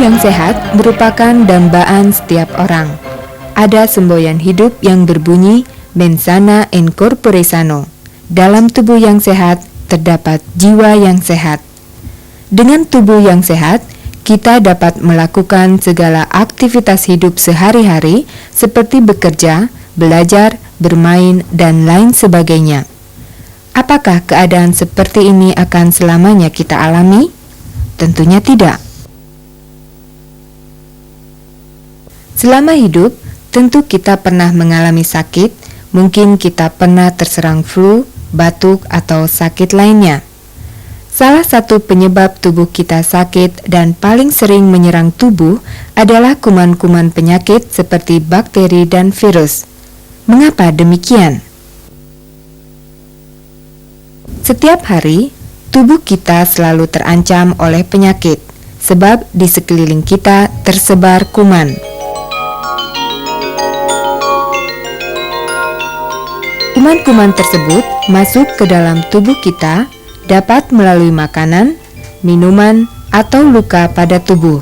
yang sehat merupakan dambaan setiap orang. Ada semboyan hidup yang berbunyi mens sana in corpore sano. Dalam tubuh yang sehat terdapat jiwa yang sehat. Dengan tubuh yang sehat, kita dapat melakukan segala aktivitas hidup sehari-hari seperti bekerja, belajar, bermain, dan lain sebagainya. Apakah keadaan seperti ini akan selamanya kita alami? Tentunya tidak. Selama hidup, tentu kita pernah mengalami sakit, mungkin kita pernah terserang flu, batuk, atau sakit lainnya. Salah satu penyebab tubuh kita sakit dan paling sering menyerang tubuh adalah kuman-kuman penyakit seperti bakteri dan virus. Mengapa demikian? Setiap hari, tubuh kita selalu terancam oleh penyakit, sebab di sekeliling kita tersebar kuman. Kuman-kuman tersebut masuk ke dalam tubuh kita, dapat melalui makanan, minuman, atau luka pada tubuh.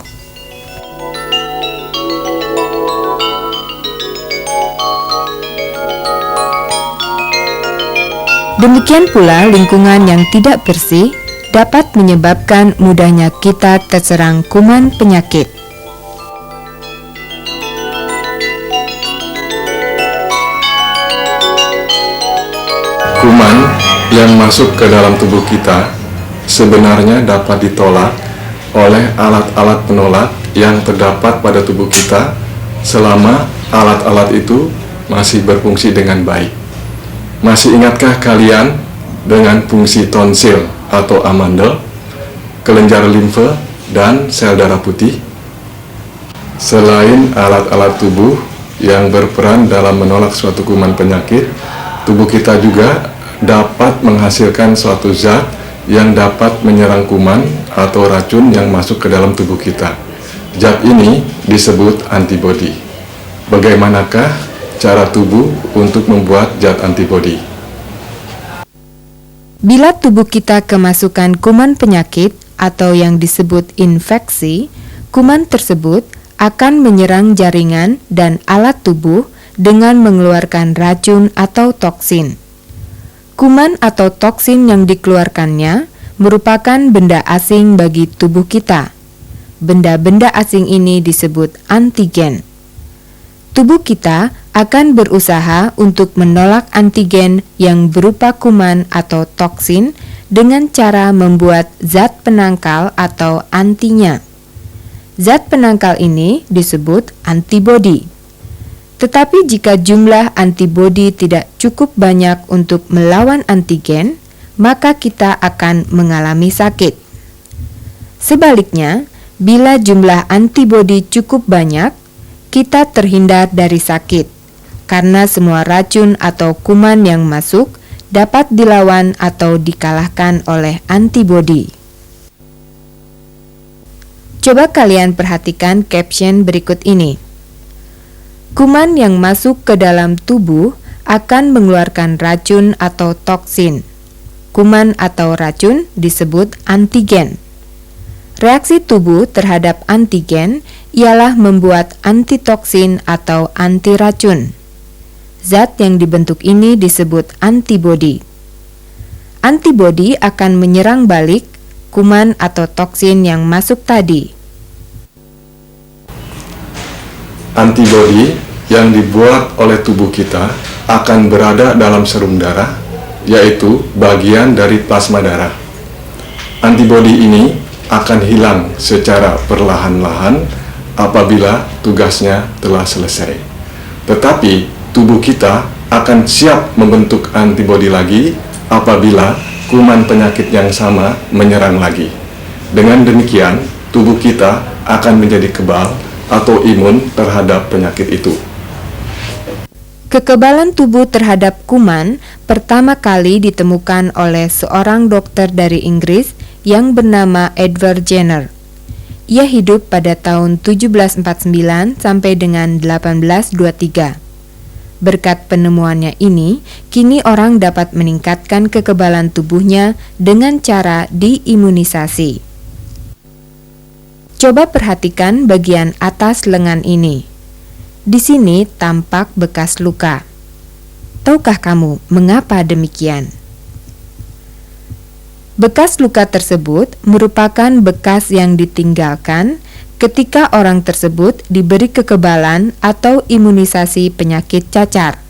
Demikian pula lingkungan yang tidak bersih dapat menyebabkan mudahnya kita terserang kuman penyakit. Kuman yang masuk ke dalam tubuh kita sebenarnya dapat ditolak oleh alat-alat penolak yang terdapat pada tubuh kita selama alat-alat itu masih berfungsi dengan baik. Masih ingatkah kalian dengan fungsi tonsil atau amandel, kelenjar limfe, dan sel darah putih? Selain alat-alat tubuh yang berperan dalam menolak suatu kuman penyakit, tubuh kita juga dapat menghasilkan suatu zat yang dapat menyerang kuman atau racun yang masuk ke dalam tubuh kita. Zat ini disebut antibodi. Bagaimanakah cara tubuh untuk membuat zat antibodi? Bila tubuh kita kemasukan kuman penyakit atau yang disebut infeksi, kuman tersebut akan menyerang jaringan dan alat tubuh dengan mengeluarkan racun atau toksin. Kuman atau toksin yang dikeluarkannya merupakan benda asing bagi tubuh kita. Benda-benda asing ini disebut antigen. Tubuh kita akan berusaha untuk menolak antigen yang berupa kuman atau toksin dengan cara membuat zat penangkal atau antinya. Zat penangkal ini disebut antibodi. Tetapi jika jumlah antibodi tidak cukup banyak untuk melawan antigen, maka kita akan mengalami sakit. Sebaliknya, bila jumlah antibodi cukup banyak, kita terhindar dari sakit, karena semua racun atau kuman yang masuk dapat dilawan atau dikalahkan oleh antibodi. Coba kalian perhatikan caption berikut ini. Kuman yang masuk ke dalam tubuh akan mengeluarkan racun atau toksin. Kuman atau racun disebut antigen. Reaksi tubuh terhadap antigen ialah membuat antitoksin atau antiracun. Zat yang dibentuk ini disebut antibodi. Antibodi akan menyerang balik kuman atau toksin yang masuk tadi. Antibodi yang dibuat oleh tubuh kita akan berada dalam serum darah, yaitu bagian dari plasma darah. Antibodi ini akan hilang secara perlahan-lahan apabila tugasnya telah selesai. Tetapi tubuh kita akan siap membentuk antibodi lagi apabila kuman penyakit yang sama menyerang lagi. Dengan demikian, tubuh kita akan menjadi kebal atau imun terhadap penyakit itu. Kekebalan tubuh terhadap kuman pertama kali ditemukan oleh seorang dokter dari Inggris yang bernama Edward Jenner. Ia hidup pada tahun 1749 sampai dengan 1823. Berkat penemuannya ini, kini orang dapat meningkatkan kekebalan tubuhnya dengan cara diimunisasi. Coba perhatikan bagian atas lengan ini. Di sini tampak bekas luka. Tahukah kamu mengapa demikian? Bekas luka tersebut merupakan bekas yang ditinggalkan ketika orang tersebut diberi kekebalan atau imunisasi penyakit cacar.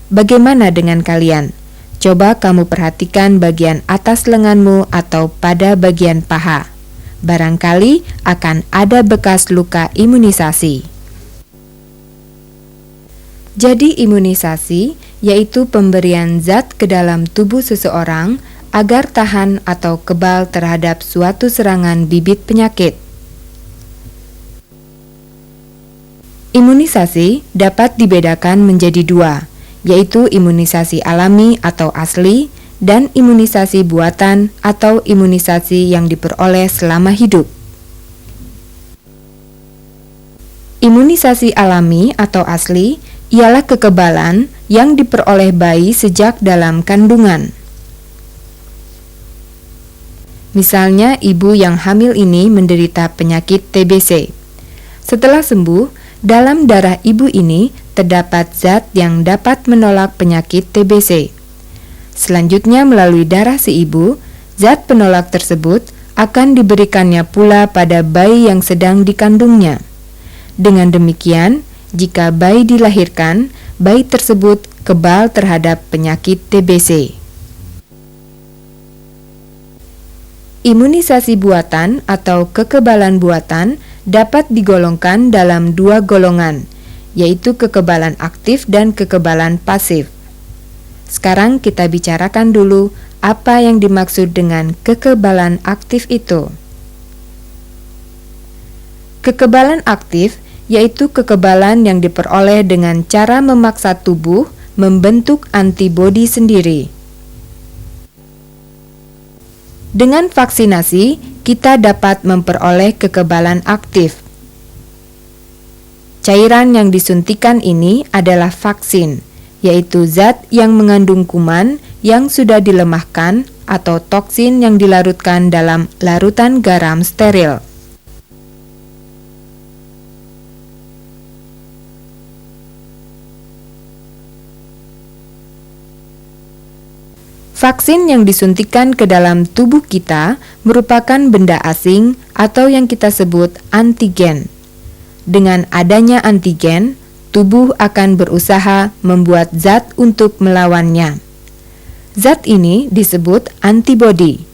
Bagaimana dengan kalian? Coba kamu perhatikan bagian atas lenganmu atau pada bagian paha. Barangkali akan ada bekas luka imunisasi. Jadi imunisasi yaitu pemberian zat ke dalam tubuh seseorang agar tahan atau kebal terhadap suatu serangan bibit penyakit. Imunisasi dapat dibedakan menjadi dua, yaitu imunisasi alami atau asli dan imunisasi buatan atau imunisasi yang diperoleh selama hidup. Imunisasi alami atau asli ialah kekebalan yang diperoleh bayi sejak dalam kandungan. Misalnya, ibu yang hamil ini menderita penyakit TBC. Setelah sembuh, dalam darah ibu ini terdapat zat yang dapat menolak penyakit TBC. Selanjutnya, melalui darah si ibu, zat penolak tersebut akan diberikannya pula pada bayi yang sedang dikandungnya. Dengan demikian, jika bayi dilahirkan, bayi tersebut kebal terhadap penyakit TBC. Imunisasi buatan atau kekebalan buatan dapat digolongkan dalam dua golongan, yaitu kekebalan aktif dan kekebalan pasif. Sekarang kita bicarakan dulu apa yang dimaksud dengan kekebalan aktif itu. Kekebalan aktif yaitu kekebalan yang diperoleh dengan cara memaksa tubuh membentuk antibodi sendiri. Dengan vaksinasi, kita dapat memperoleh kekebalan aktif. Cairan yang disuntikan ini adalah vaksin, yaitu zat yang mengandung kuman yang sudah dilemahkan atau toksin yang dilarutkan dalam larutan garam steril. Vaksin yang disuntikan ke dalam tubuh kita merupakan benda asing atau yang kita sebut antigen. Dengan adanya antigen, tubuh akan berusaha membuat zat untuk melawannya. Zat ini disebut antibodi.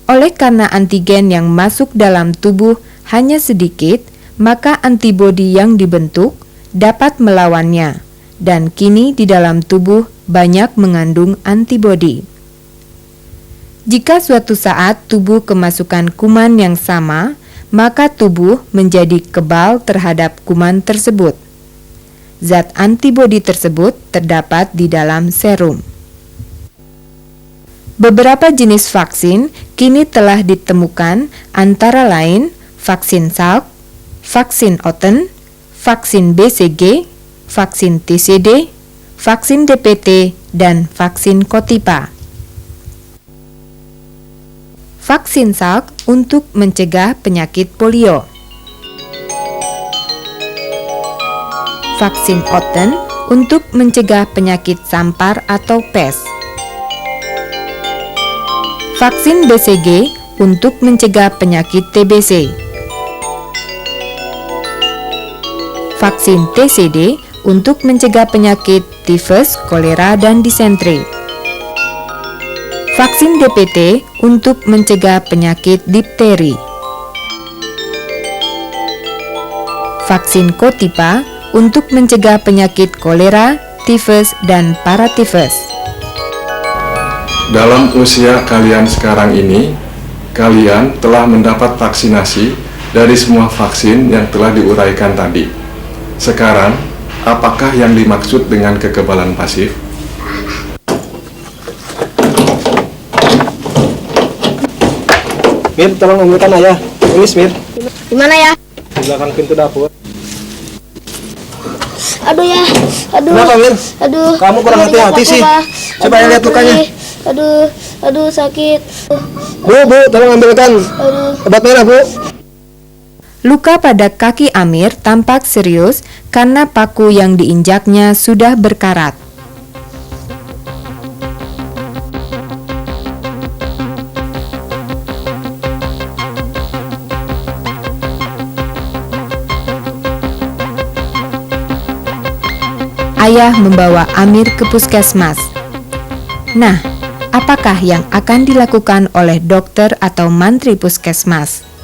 Oleh karena antigen yang masuk dalam tubuh hanya sedikit, maka antibodi yang dibentuk dapat melawannya, dan kini di dalam tubuh banyak mengandung antibodi. Jika suatu saat tubuh kemasukan kuman yang sama, maka tubuh menjadi kebal terhadap kuman tersebut. Zat antibodi tersebut terdapat di dalam serum. Beberapa jenis vaksin kini telah ditemukan, antara lain vaksin Salk, vaksin Otten, vaksin BCG, vaksin TCD, vaksin DPT, dan vaksin Kotipa. Vaksin Salk untuk mencegah penyakit polio. Vaksin Otten untuk mencegah penyakit sampar atau pes. Vaksin BCG untuk mencegah penyakit TBC. Vaksin TCD untuk mencegah penyakit tifus, kolera, dan disentri. Vaksin DPT untuk mencegah penyakit difteri. Vaksin Kotipa untuk mencegah penyakit kolera, tifus, dan paratifus. Dalam usia kalian sekarang ini, kalian telah mendapat vaksinasi dari semua vaksin yang telah diuraikan tadi. Sekarang, apakah yang dimaksud dengan kekebalan pasif? Mir, tolong ambilkan ayah. Ini Mir. Di mana ya? Di belakang pintu dapur. Aduh ya, aduh. Kenapa, Mir? Aduh. Kamu kurang hati-hati sih. Coba Aduh, lihat lukanya. Aduh, sakit. Bu, tolong ambilkan Aduh. obat merah, Bu. Luka pada kaki Amir tampak serius karena paku yang diinjaknya sudah berkarat. Ayah membawa Amir ke puskesmas. Nah, apakah yang akan dilakukan oleh dokter atau mantri puskesmas?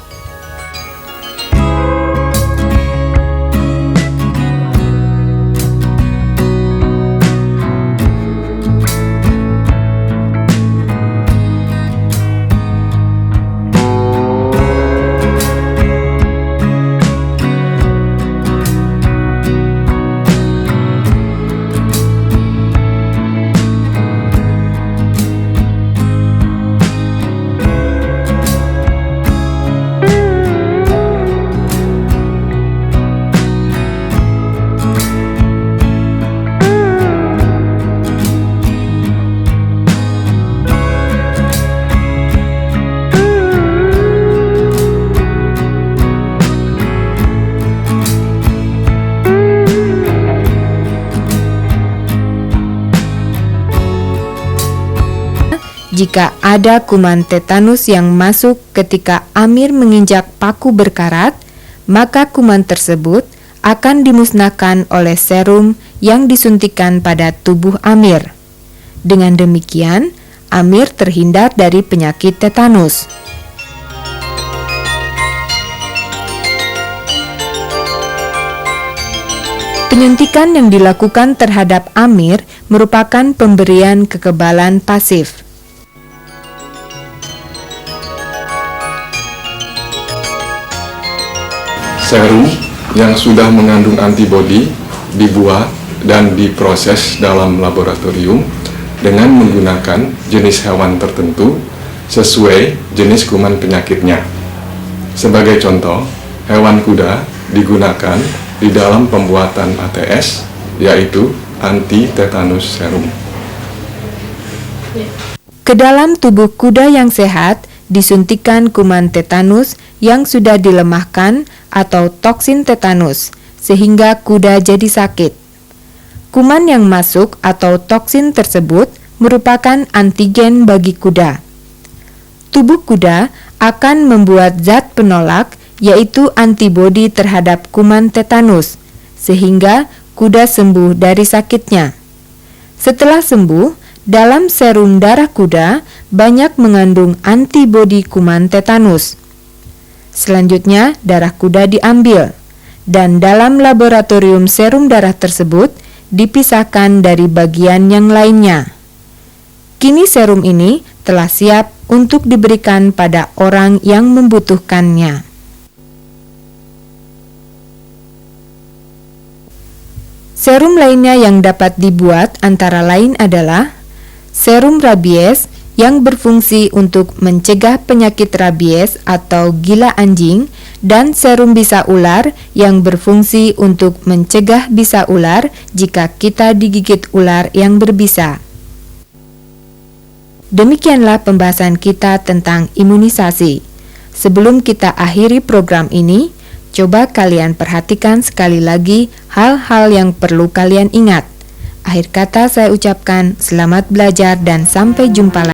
Jika ada kuman tetanus yang masuk ketika Amir menginjak paku berkarat, maka kuman tersebut akan dimusnahkan oleh serum yang disuntikan pada tubuh Amir. Dengan demikian, Amir terhindar dari penyakit tetanus. Penyuntikan yang dilakukan terhadap Amir merupakan pemberian kekebalan pasif. Serum yang sudah mengandung antibodi dibuat dan diproses dalam laboratorium dengan menggunakan jenis hewan tertentu sesuai jenis kuman penyakitnya. Sebagai contoh, hewan kuda digunakan di dalam pembuatan ATS, yaitu anti-tetanus serum. Ke dalam tubuh kuda yang sehat disuntikan kuman tetanus yang sudah dilemahkan atau toksin tetanus, sehingga kuda jadi sakit. Kuman yang masuk atau toksin tersebut merupakan antigen bagi kuda. Tubuh kuda akan membuat zat penolak, yaitu antibodi terhadap kuman tetanus, sehingga kuda sembuh dari sakitnya. Setelah sembuh, dalam serum darah kuda banyak mengandung antibodi kuman tetanus. Selanjutnya, darah kuda diambil, dan dalam laboratorium serum darah tersebut dipisahkan dari bagian yang lainnya. Kini serum ini telah siap untuk diberikan pada orang yang membutuhkannya. Serum lainnya yang dapat dibuat antara lain adalah serum rabies yang berfungsi untuk mencegah penyakit rabies atau gila anjing, dan serum bisa ular yang berfungsi untuk mencegah bisa ular jika kita digigit ular yang berbisa. Demikianlah pembahasan kita tentang imunisasi. Sebelum kita akhiri program ini, coba kalian perhatikan sekali lagi hal-hal yang perlu kalian ingat. Akhir kata saya ucapkan selamat belajar dan sampai jumpa lagi.